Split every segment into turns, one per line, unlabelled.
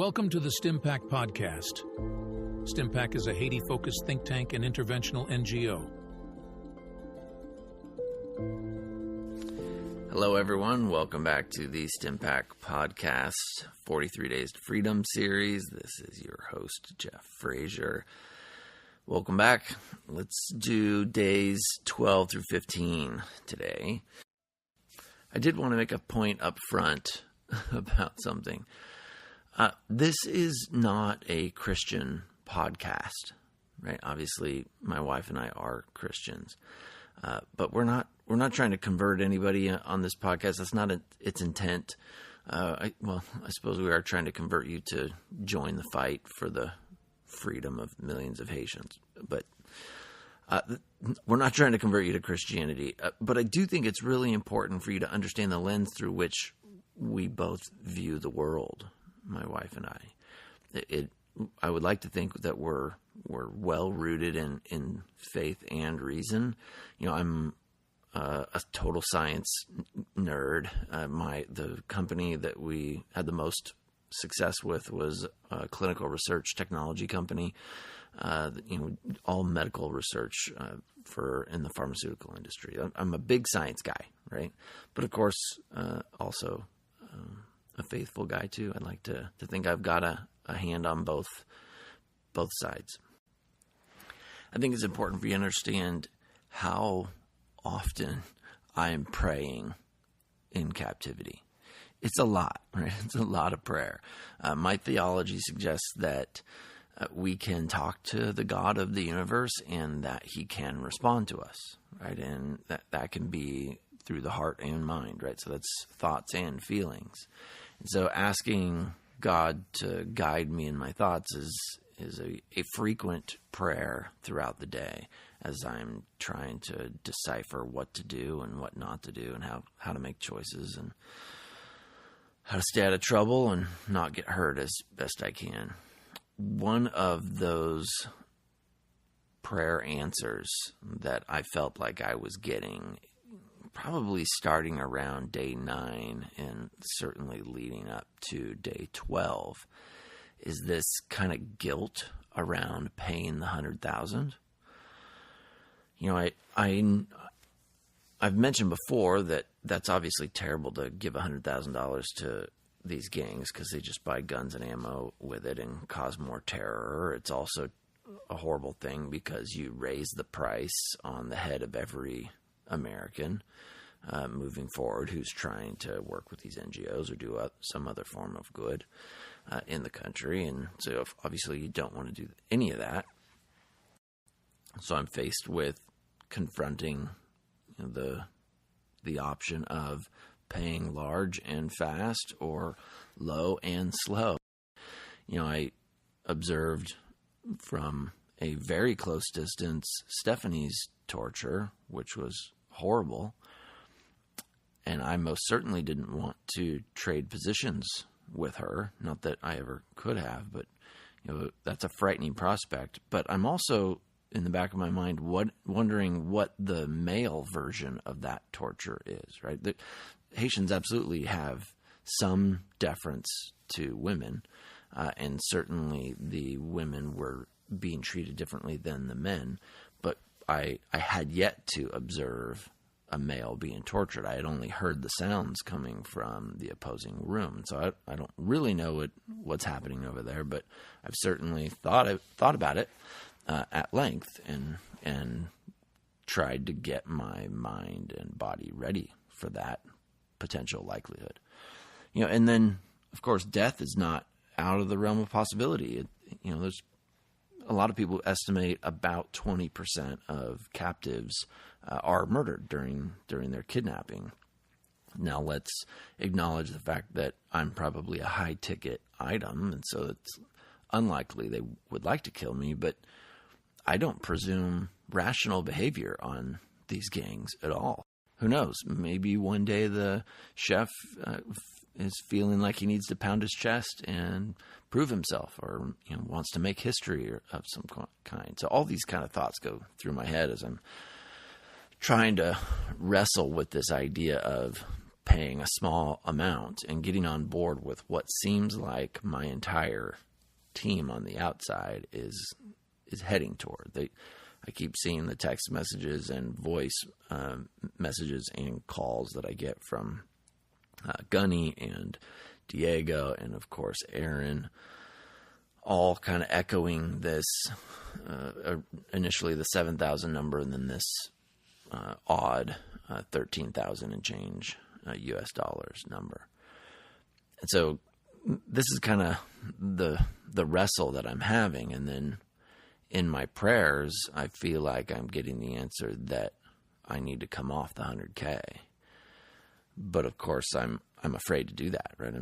Welcome to the Stimpack podcast. Stimpack is a Haiti-focused think tank and interventional NGO.
Hello, everyone. Welcome back to the Stimpack podcast, 43 Days to Freedom series. This is your host, Jeff Frazier. Welcome back. Let's do days 12 through 15 today. I did want to make a point up front about something. This is not a Christian podcast, right? Obviously, my wife and I are Christians, but we're not trying to convert anybody on this podcast. That's not its intent. I suppose we are trying to convert you to join the fight for the freedom of millions of Haitians, but we're not trying to convert you to Christianity. But I do think it's really important for you to understand the lens through which we both view the world. My wife and I would like to think that we're well rooted in faith and reason. You know, I'm a total science nerd. The company that we had the most success with was a clinical research technology company. All medical research in the pharmaceutical industry. I'm a big science guy, right? But of course, also a faithful guy too. I'd like to think I've got a hand on both sides. I think it's important for you to understand how often I am praying in captivity. It's a lot, right? It's a lot of prayer. My theology suggests that we can talk to the God of the universe and that he can respond to us, right? And that can be through the heart and mind, right? So that's thoughts and feelings. And so asking God to guide me in my thoughts is a frequent prayer throughout the day as I'm trying to decipher what to do and what not to do and how to make choices and how to stay out of trouble and not get hurt as best I can. One of those prayer answers that I felt like I was getting, probably starting around day 9 and certainly leading up to day 12, is this kind of guilt around paying the $100,000. You know, I've mentioned before that that's obviously terrible to give $100,000 to these gangs because they just buy guns and ammo with it and cause more terror. It's also a horrible thing because you raise the price on the head of every American moving forward who's trying to work with these NGOs or do some other form of good in the country. And so obviously you don't want to do any of that. So I'm faced with confronting the option of paying large and fast or low and slow. You know, I observed from a very close distance Stephanie's torture, which was horrible. And I most certainly didn't want to trade positions with her. Not that I ever could have, but that's a frightening prospect. But I'm also in the back of my mind wondering what the male version of that torture is, right? The Haitians absolutely have some deference to women, and certainly the women were being treated differently than the men. But I had yet to observe a male being tortured. I had only heard the sounds coming from the opposing room. And so I don't really know what's happening over there, but I've certainly thought about it at length and tried to get my mind and body ready for that potential likelihood. And then, of course, death is not out of the realm of possibility. There's a lot of people estimate about 20% of captives are murdered during their kidnapping. Now, let's acknowledge the fact that I'm probably a high-ticket item, and so it's unlikely they would like to kill me, but I don't presume rational behavior on these gangs at all. Who knows? Maybe one day the chef is feeling like he needs to pound his chest and prove himself, or wants to make history of some kind. So all these kind of thoughts go through my head as I'm trying to wrestle with this idea of paying a small amount and getting on board with what seems like my entire team on the outside is heading toward. I keep seeing the text messages and voice messages and calls that I get from Gunny and Diego and, of course, Aaron, all kind of echoing this, initially the 7,000 number and then this odd 13,000 and change US dollars number. And so this is kind of the wrestle that I'm having. And then in my prayers, I feel like I'm getting the answer that I need to come off the 100K. But of course, I'm afraid to do that, right?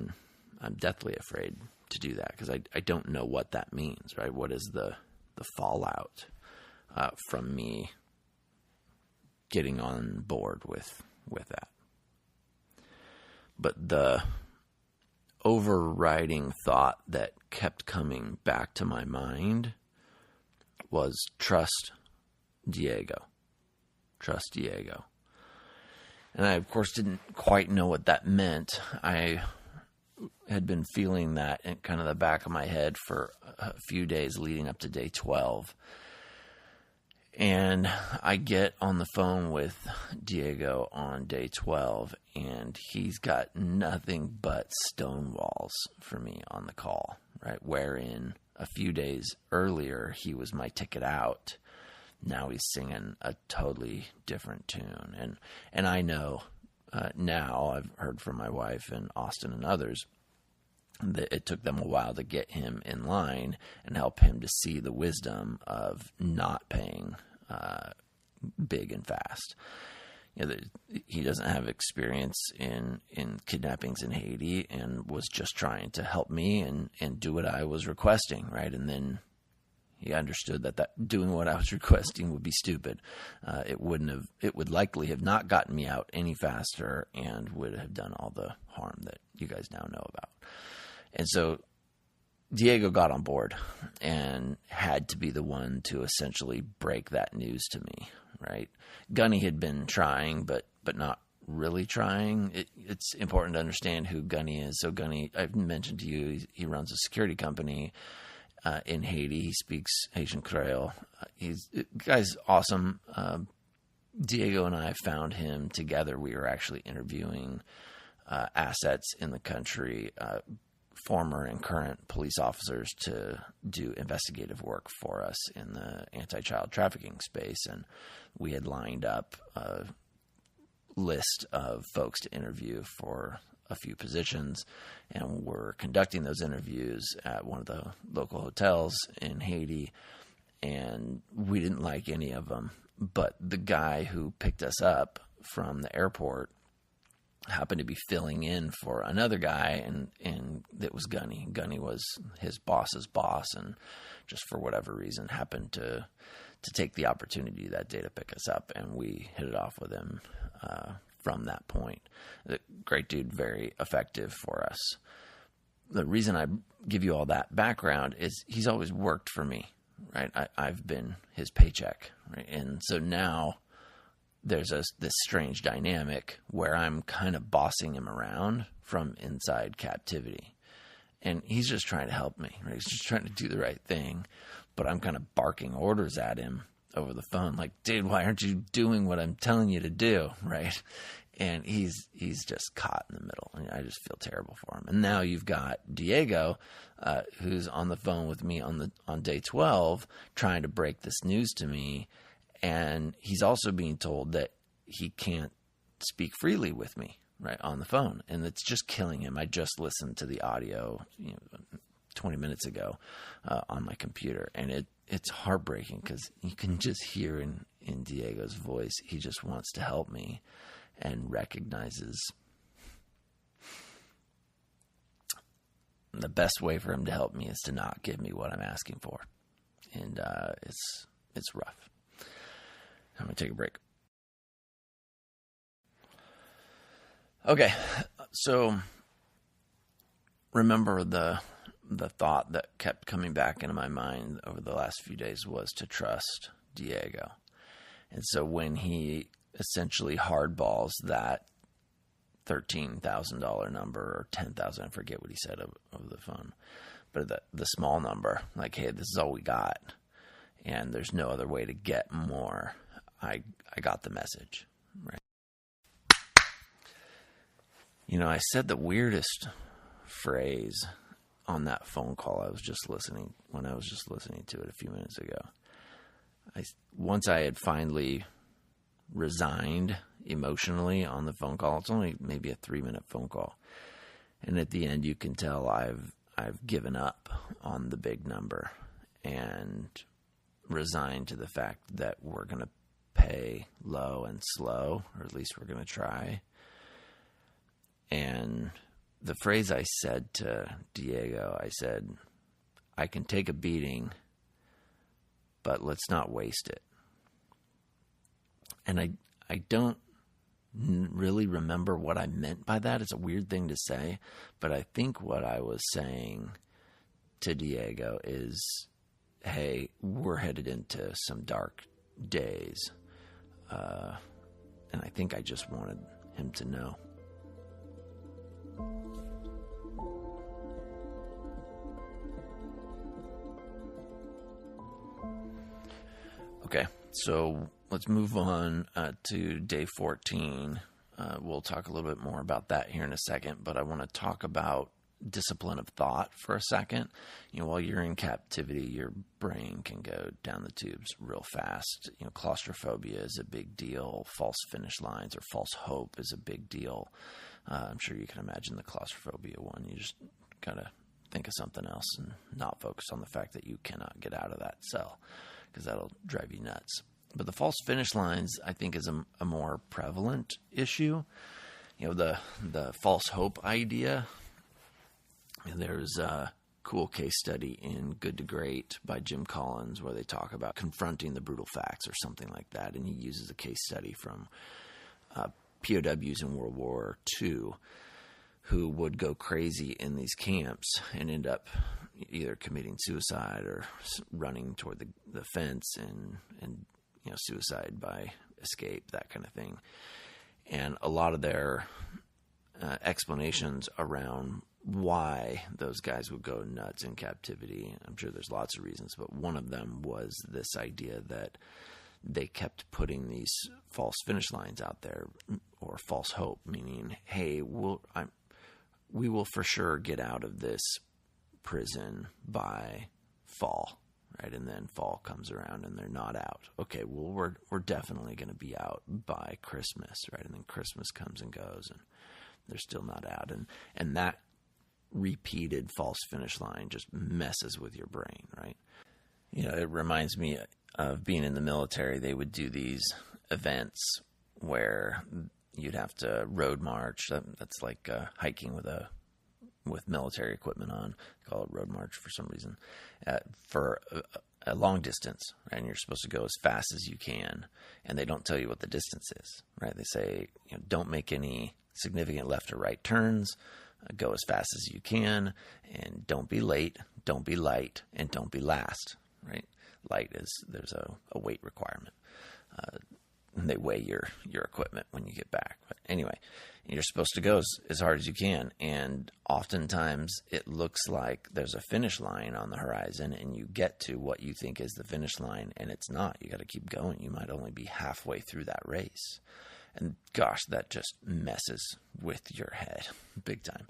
I'm deathly afraid to do that because I don't know what that means, right? What is the fallout from me getting on board with that? But the overriding thought that kept coming back to my mind was trust Diego. Trust Diego. And I, of course, didn't quite know what that meant. I had been feeling that in kind of the back of my head for a few days leading up to day 12. And I get on the phone with Diego on day 12, and he's got nothing but stone walls for me on the call, right? Wherein a few days earlier, he was my ticket out. Now he's singing a totally different tune. And I know now, I've heard from my wife and Austin and others, that it took them a while to get him in line and help him to see the wisdom of not paying big and fast. You know, he doesn't have experience in kidnappings in Haiti and was just trying to help me and do what I was requesting, right? And then he understood that doing what I was requesting would be stupid. It would likely have not gotten me out any faster and would have done all the harm that you guys now know about. And so Diego got on board and had to be the one to essentially break that news to me, right? Gunny had been trying, but not really trying. It's important to understand who Gunny is. So Gunny, I've mentioned to you, he runs a security company in Haiti. He speaks Haitian Creole. The guy's awesome. Diego and I found him together. We were actually interviewing assets in the country, former and current police officers, to do investigative work for us in the anti-child trafficking space. And we had lined up a list of folks to interview for a few positions, and we're conducting those interviews at one of the local hotels in Haiti, and we didn't like any of them. But the guy who picked us up from the airport happened to be filling in for another guy, and it was Gunny. Gunny was his boss's boss, and just for whatever reason happened to take the opportunity that day to pick us up, and we hit it off with him from that point. Great dude, very effective for us. The reason I give you all that background is he's always worked for me, right? I've been his paycheck, right? And so now there's this strange dynamic where I'm kind of bossing him around from inside Captivity. And he's just trying to help me, right? He's just trying to do the right thing. But I'm kind of barking orders at him over the phone, like, dude, why aren't you doing what I'm telling you to do, right? And he's just caught in the middle. And I just feel terrible for him. And now you've got Diego, who's on the phone with me on day 12, trying to break this news to me. And he's also being told that he can't speak freely with me, right, on the phone. And it's just killing him. I just listened to the audio 20 minutes ago on my computer. And it's heartbreaking because you can just hear in Diego's voice, he just wants to help me and recognizes the best way for him to help me is to not give me what I'm asking for. And it's rough. I'm going to take a break. Okay, so remember the thought that kept coming back into my mind over the last few days was to trust Diego. And so when he essentially hardballs that $13,000 number or $10,000. I forget what he said of the phone. But the small number, like, hey, this is all we got, and there's no other way to get more. I got the message, right? I said the weirdest phrase on that phone call when I was just listening to it a few minutes ago. Once I had finally resigned emotionally on the phone call, it's only maybe a 3-minute phone call, and at the end you can tell I've given up on the big number and resigned to the fact that we're going to pay low and slow, or at least we're going to try. And the phrase I said to Diego, I said, I can take a beating, but let's not waste it. And I don't really remember what I meant by that. It's a weird thing to say, but I think what I was saying to Diego is, hey, we're headed into some dark days. And I think I just wanted him to know. Okay, so let's move on to day 14. We'll talk a little bit more about that here in a second, but I want to talk about discipline of thought for a second. While you're in captivity, your brain can go down the tubes real fast. Claustrophobia is a big deal. False finish lines or false hope is a big deal. I'm sure you can imagine the claustrophobia one. You just gotta think of something else and not focus on the fact that you cannot get out of that cell, because that'll drive you nuts. But the false finish lines, I think, is a more prevalent issue. The false hope idea. There's a cool case study in Good to Great by Jim Collins where they talk about confronting the brutal facts or something like that. And he uses a case study from POWs in World War II who would go crazy in these camps and end up either committing suicide or running toward the fence and suicide by escape, that kind of thing. And a lot of their explanations around why those guys would go nuts in captivity, I'm sure there's lots of reasons, but one of them was this idea that they kept putting these false finish lines out there, or false hope, meaning, hey, we will for sure get out of this prison by fall, right? And then fall comes around and they're not out. Okay, well, we're definitely going to be out by Christmas, right? And then Christmas comes and goes and they're still not out. And that repeated false finish line just messes with your brain, right? It reminds me of being in the military. They would do these events where you'd have to road march. That's like hiking with military equipment on. They call it road march for some reason. For a long distance, right? And you're supposed to go as fast as you can, and they don't tell you what the distance is, right? They say, don't make any significant left or right turns. Go as fast as you can, and don't be late, don't be light, and don't be last, right? Light is, there's a weight requirement. And they weigh your equipment when you get back. But anyway, you're supposed to go as hard as you can, and oftentimes it looks like there's a finish line on the horizon, and you get to what you think is the finish line, and it's not. You got to keep going. You might only be halfway through that race. And gosh, that just messes with your head big time.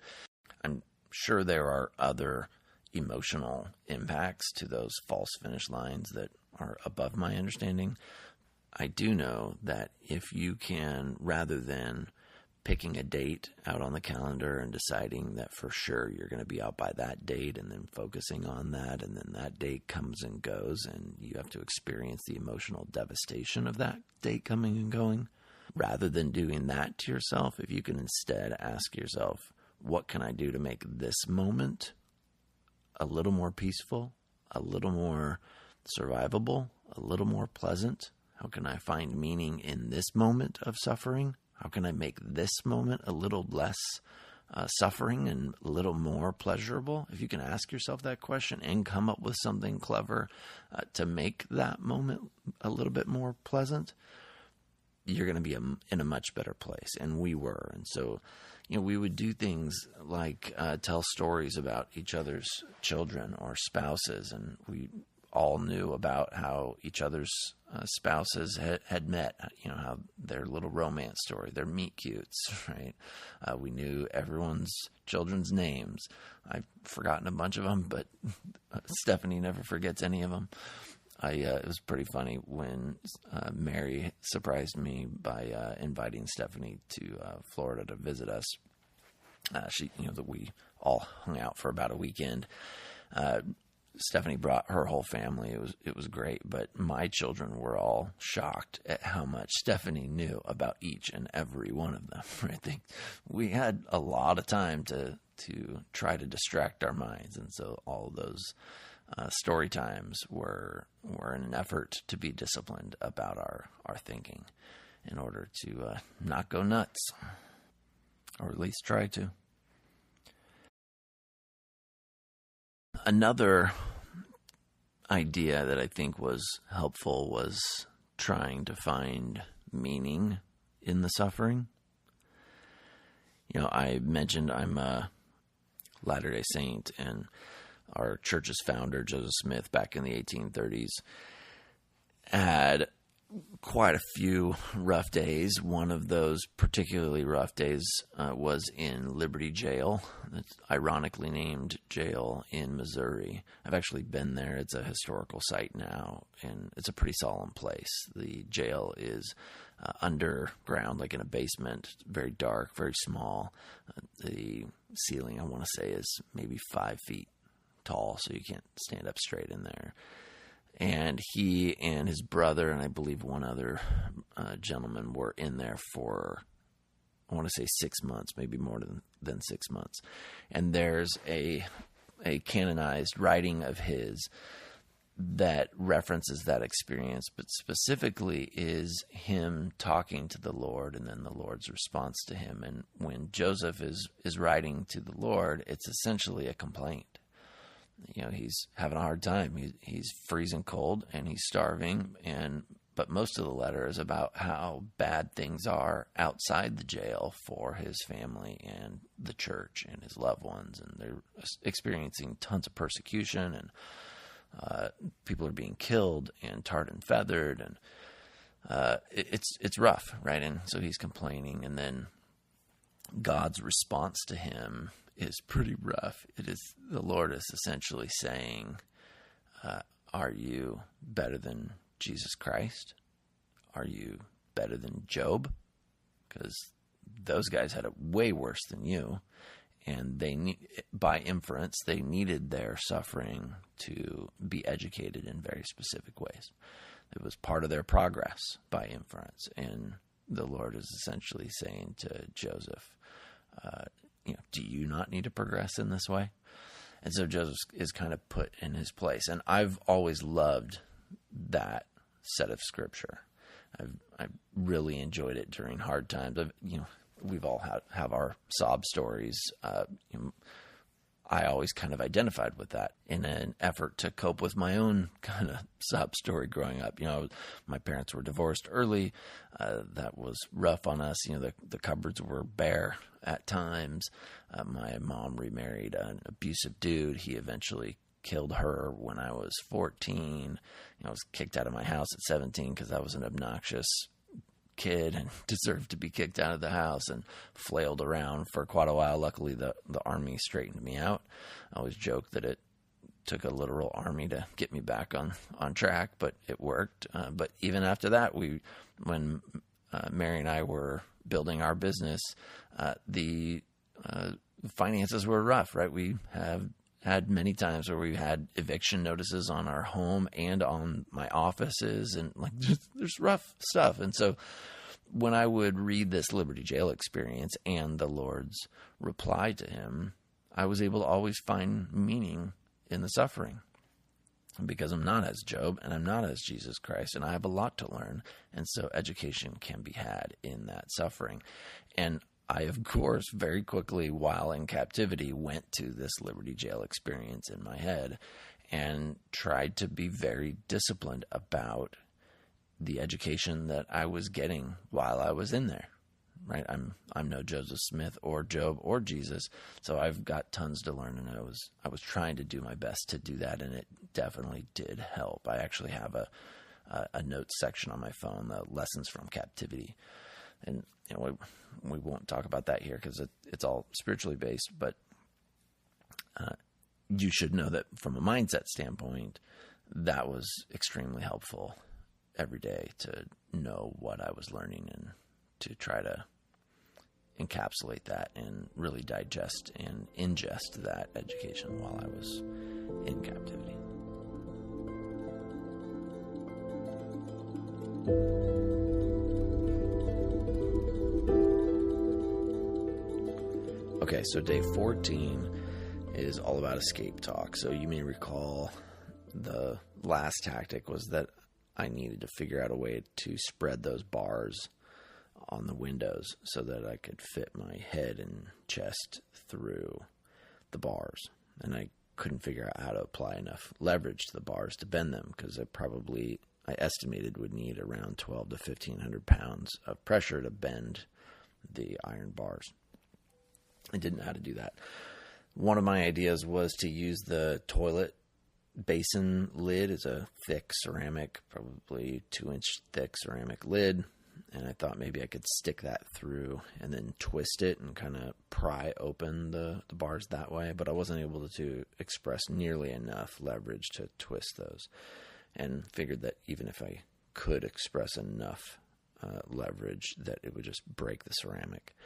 I'm sure there are other emotional impacts to those false finish lines that are above my understanding. I do know that if you can, rather than picking a date out on the calendar and deciding that for sure you're going to be out by that date and then focusing on that, and then that date comes and goes and you have to experience the emotional devastation of that date coming and going, rather than doing that to yourself, if you can instead ask yourself, what can I do to make this moment a little more peaceful, a little more survivable, a little more pleasant? How can I find meaning in this moment of suffering? How can I make this moment a little less suffering and a little more pleasurable? If you can ask yourself that question and come up with something clever to make that moment a little bit more pleasant, you're going to be in a much better place. And we were. And so, we would do things like tell stories about each other's children or spouses. And we all knew about how each other's spouses had met, how their little romance story, their meet cutes, right? We knew everyone's children's names. I've forgotten a bunch of them, but Stephanie never forgets any of them. It was pretty funny when Mary surprised me by inviting Stephanie to Florida to visit us. That we all hung out for about a weekend. Stephanie brought her whole family. It was great, but my children were all shocked at how much Stephanie knew about each and every one of them. Right? We had a lot of time to try to distract our minds, and so all of those story times were in an effort to be disciplined about our thinking in order to not go nuts, or at least try to. Another idea that I think was helpful was trying to find meaning in the suffering. I mentioned I'm a Latter-day Saint, and our church's founder, Joseph Smith, back in the 1830s, had quite a few rough days. One of those particularly rough days was in Liberty Jail. It's ironically named jail in Missouri. I've actually been there. It's a historical site now, and it's a pretty solemn place. The jail is underground, like in a basement, very dark, very small. The ceiling, I want to say, is maybe 5 feet tall, so you can't stand up straight in there. And he and his brother, and I believe one other gentleman, were in there for, I want to say 6 months, maybe more than 6 months. And there's a canonized writing of his that references that experience, but specifically is him talking to the Lord and then the Lord's response to him. And when Joseph is writing to the Lord, it's essentially a complaint. He's having a hard time. He's freezing cold and he's starving. But most of the letter is about how bad things are outside the jail for his family and the church and his loved ones. And they're experiencing tons of persecution, and people are being killed and tarred and feathered. And it's rough, right? And so he's complaining. And then God's response to him is pretty rough. The Lord is essentially saying, are you better than Jesus Christ? Are you better than Job? Because those guys had it way worse than you, and by inference, they needed their suffering to be educated in very specific ways. It was part of their progress by inference, and the Lord is essentially saying to Joseph, do you not need to progress in this way? And so Joseph is kind of put in his place. And I've always loved that set of scripture. I've really enjoyed it during hard times. We've all have our sob stories. I always kind of identified with that in an effort to cope with my own kind of sob story growing up. My parents were divorced early. That was rough on us. The cupboards were bare at times. My mom remarried an abusive dude. He eventually killed her when I was 14. I was kicked out of my house at 17 because I was an obnoxious kid and deserved to be kicked out of the house, and flailed around for quite a while. Luckily, the army straightened me out. I always joke that it took a literal army to get me back on track, but it worked. But even after that, when Mary and I were building our business, the finances were rough, right? We have had many times where we've had eviction notices on our home and on my offices, and there's rough stuff. And so when I would read this Liberty Jail experience and the Lord's reply to him, I was able to always find meaning in the suffering, because I'm not as Job and I'm not as Jesus Christ, and I have a lot to learn. And so education can be had in that suffering. And I, of course, very quickly, while in captivity, went to this Liberty Jail experience in my head and tried to be very disciplined about the education that I was getting while I was in there, right? I'm no Joseph Smith or Job or Jesus, so I've got tons to learn, and I was trying to do my best to do that, and it definitely did help. I actually have a notes section on my phone, the lessons from Captivity, and we won't talk about that here because it's all spiritually based, but you should know that from a mindset standpoint, that was extremely helpful every day to know what I was learning and to try to encapsulate that and really digest and ingest that education while I was in captivity. Okay, so day 14 is all about escape talk. So you may recall the last tactic was that I needed to figure out a way to spread those bars on the windows so that I could fit my head and chest through the bars. And I couldn't figure out how to apply enough leverage to the bars to bend them, because I estimated would need around 12 to 1,500 pounds of pressure to bend the iron bars. I didn't know how to do that. One of my ideas was to use the toilet basin lid. It's a thick ceramic, probably 2-inch thick ceramic lid. And I thought maybe I could stick that through and then twist it and kind of pry open the bars that way. But I wasn't able to express nearly enough leverage to twist those. And figured that even if I could express enough leverage, that it would just break the ceramic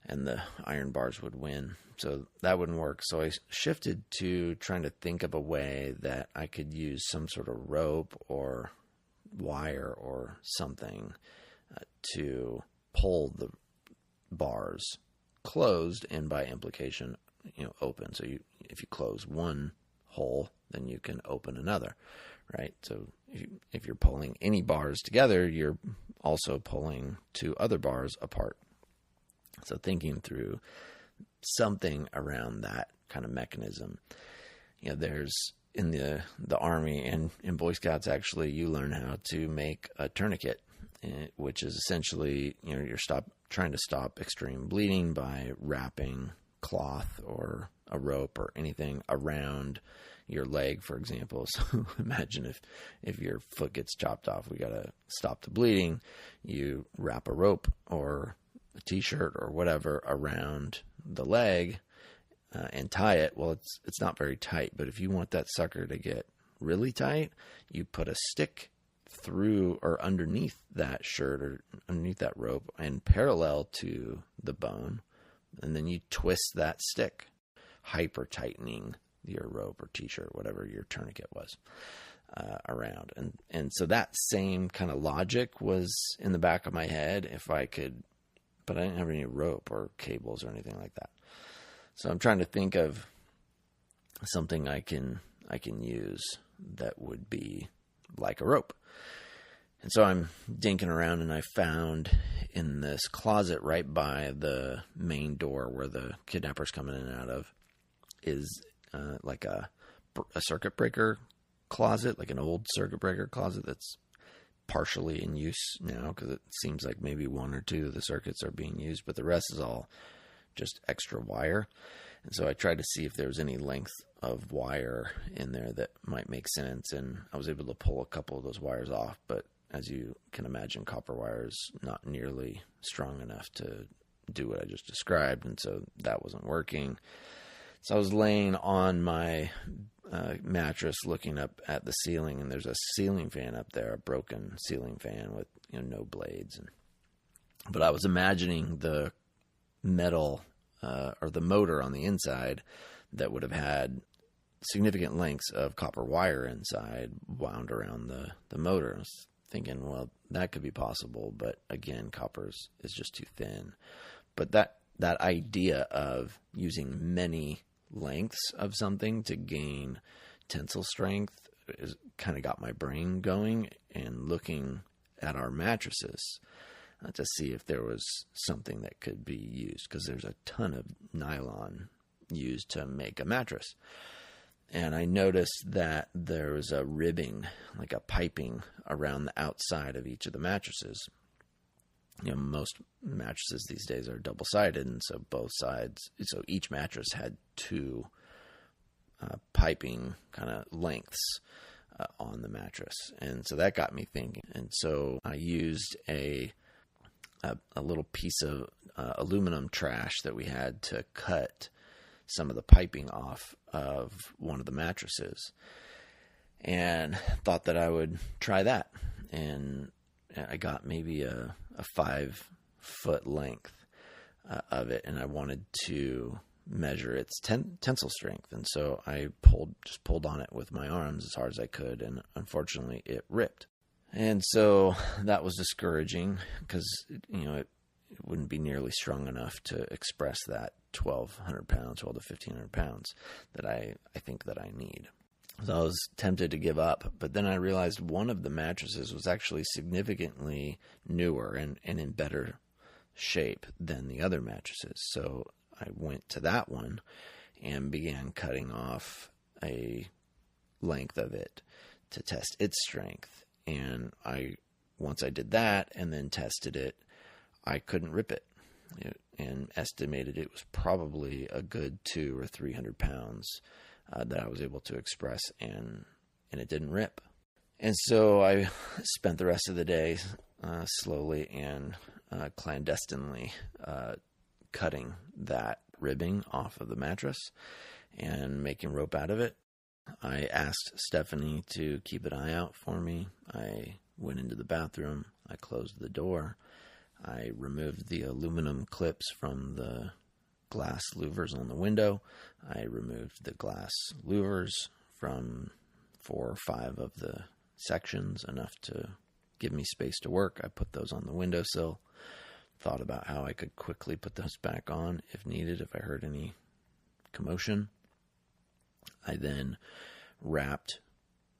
and the iron bars would win. So that wouldn't work. So I shifted to trying to think of a way that I could use some sort of rope or wire or something to pull the bars closed and by implication, open. So if you close one hole, then you can open another, right? So if you're pulling any bars together, you're also pulling two other bars apart. So thinking through something around that kind of mechanism. There's in the Army and in Boy Scouts, actually, you learn how to make a tourniquet, which is essentially, you're trying to stop extreme bleeding by wrapping cloth or a rope or anything around your leg, for example. So imagine if your foot gets chopped off, we got to stop the bleeding. You wrap a rope or a t-shirt or whatever around the leg and tie it. Well, it's not very tight, but if you want that sucker to get really tight, you put a stick through or underneath that shirt or underneath that rope and parallel to the bone, and then you twist that stick, hyper tightening your rope or t-shirt, whatever your tourniquet was, around. And so that same kind of logic was in the back of my head if I could, but I didn't have any rope or cables or anything like that. So I'm trying to think of something I can use that would be like a rope. And so I'm dinking around, and I found in this closet right by the main door where the kidnappers come in and out of is like a circuit breaker closet, like an old circuit breaker closet that's partially in use now, because it seems like maybe one or two of the circuits are being used, but the rest is all just extra wire. And so I tried to see if there was any length of wire in there that might make sense, and I was able to pull a couple of those wires off, but as you can imagine, copper wire is not nearly strong enough to do what I just described, and so that wasn't working. So I was laying on my mattress looking up at the ceiling, and there's a ceiling fan up there, a broken ceiling fan with no blades. But I was imagining the metal or the motor on the inside that would have had significant lengths of copper wire inside wound around the motor. I was thinking, well, that could be possible, but again, copper is just too thin. But that idea of using many lengths of something to gain tensile strength is kind of got my brain going and looking at our mattresses to see if there was something that could be used, because there's a ton of nylon used to make a mattress. And I noticed that there was a ribbing, like a piping around the outside of each of the mattresses. Most mattresses these days are double-sided, and so both sides, so each mattress had two piping kind of lengths on the mattress. And so that got me thinking. And so I used a little piece of aluminum trash that we had to cut some of the piping off of one of the mattresses, and thought that I would try that. And I got maybe a 5-foot length of it, and I wanted to measure its tensile strength. And so I pulled on it with my arms as hard as I could, and unfortunately it ripped. And so that was discouraging, because it wouldn't be nearly strong enough to express that 1,200 pounds, 12 to 1,500 pounds that I think that I need. So I was tempted to give up, but then I realized one of the mattresses was actually significantly newer and in better shape than the other mattresses. So I went to that one and began cutting off a length of it to test its strength. And once I did that and then tested it, I couldn't rip it, and estimated it was probably a good 200 or 300 pounds that I was able to express, and it didn't rip. And so I spent the rest of the day slowly and clandestinely cutting that ribbing off of the mattress and making rope out of it. I asked Stephanie to keep an eye out for me. I went into the bathroom. I closed the door. I removed the aluminum clips from the glass louvers on the window. I removed the glass louvers from 4 or 5 of the sections, enough to give me space to work. I put those on the windowsill. Thought about how I could quickly put those back on if needed, if I heard any commotion. I then wrapped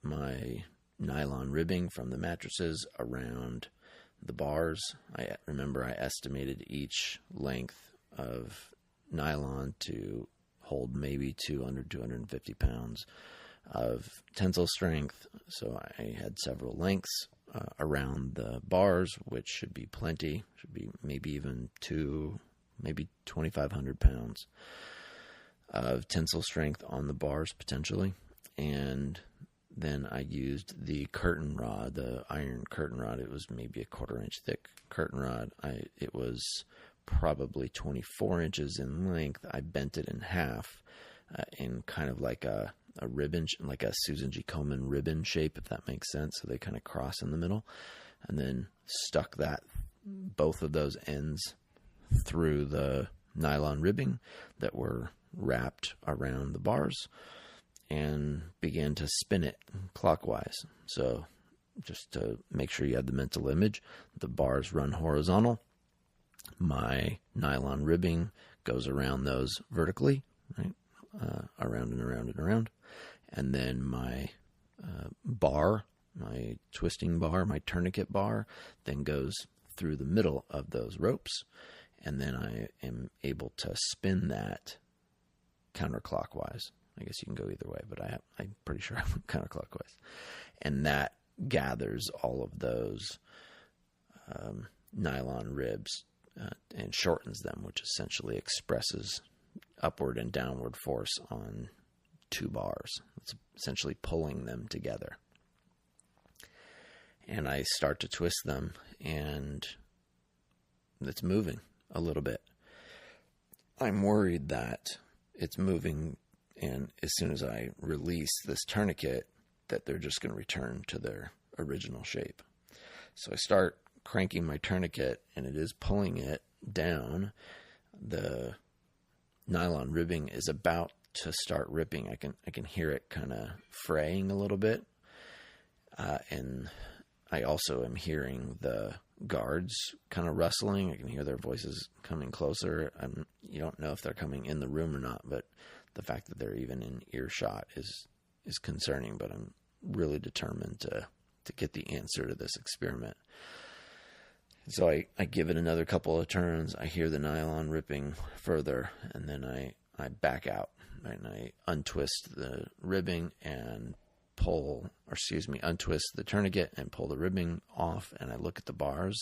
my nylon ribbing from the mattresses around the bars. I remember I estimated each length of nylon to hold maybe 200, 250 pounds of tensile strength. So I had several lengths around the bars, which should be plenty. Should be maybe even 2,500 pounds of tensile strength on the bars potentially. And then I used the curtain rod, the iron curtain rod. It was maybe a 1/4 inch thick curtain rod. It was probably 24 inches in length. I bent it in half in kind of like a ribbon, like a Susan G. Komen ribbon shape, if that makes sense. So they kind of cross in the middle, and then stuck both of those ends through the nylon ribbing that were wrapped around the bars, and began to spin it clockwise. So just to make sure you have the mental image, the bars run horizontal. My nylon ribbing goes around those vertically, right? Around and around and around. And then my bar, my twisting bar, my tourniquet bar, then goes through the middle of those ropes. And then I am able to spin that counterclockwise. I guess you can go either way, but I'm pretty sure I went counterclockwise. And that gathers all of those nylon ribs and shortens them, which essentially expresses upward and downward force on 2 bars. It's essentially pulling them together. And I start to twist them, and it's moving a little bit. I'm worried that it's moving, and as soon as I release this tourniquet, that they're just going to return to their original shape. So I start cranking my tourniquet, and it is pulling it down. The nylon ribbing is about to start ripping. I can hear it kind of fraying a little bit, and I also am hearing the guards kind of rustling. I can hear their voices coming closer. You don't know if they're coming in the room or not, but the fact that they're even in earshot is concerning. But I'm really determined to get the answer to this experiment. So I give it another couple of turns. I hear the nylon ripping further, and then I I back out, right? And I untwist the ribbing and untwist the tourniquet and pull the ribbing off, and I look at the bars,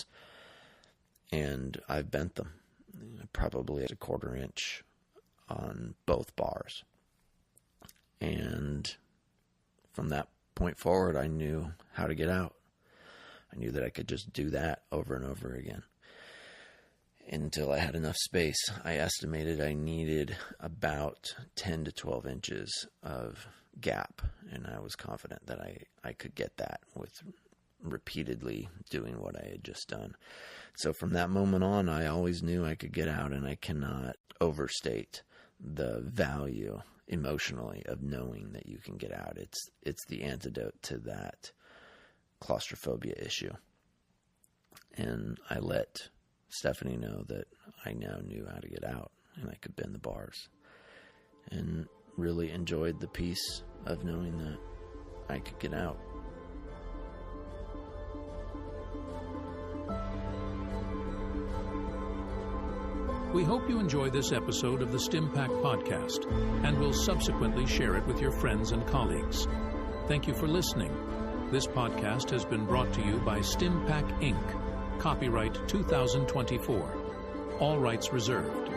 and I've bent them probably at 1/4 inch on both bars. And from that point forward, I knew how to get out. I knew that I could just do that over and over again until I had enough space. I estimated I needed about 10 to 12 inches of gap, and I was confident that I could get that with repeatedly doing what I had just done. So from that moment on, I always knew I could get out, and I cannot overstate the value emotionally of knowing that you can get out. It's the antidote to that claustrophobia issue. And I let Stephanie know that I now knew how to get out, and I could bend the bars, and really enjoyed the peace of knowing that I could get out.
We hope you enjoy this episode of the Stimpack podcast and will subsequently share it with your friends and colleagues. Thank you for listening. This podcast has been brought to you by Stimpack Inc., copyright 2024. All rights reserved.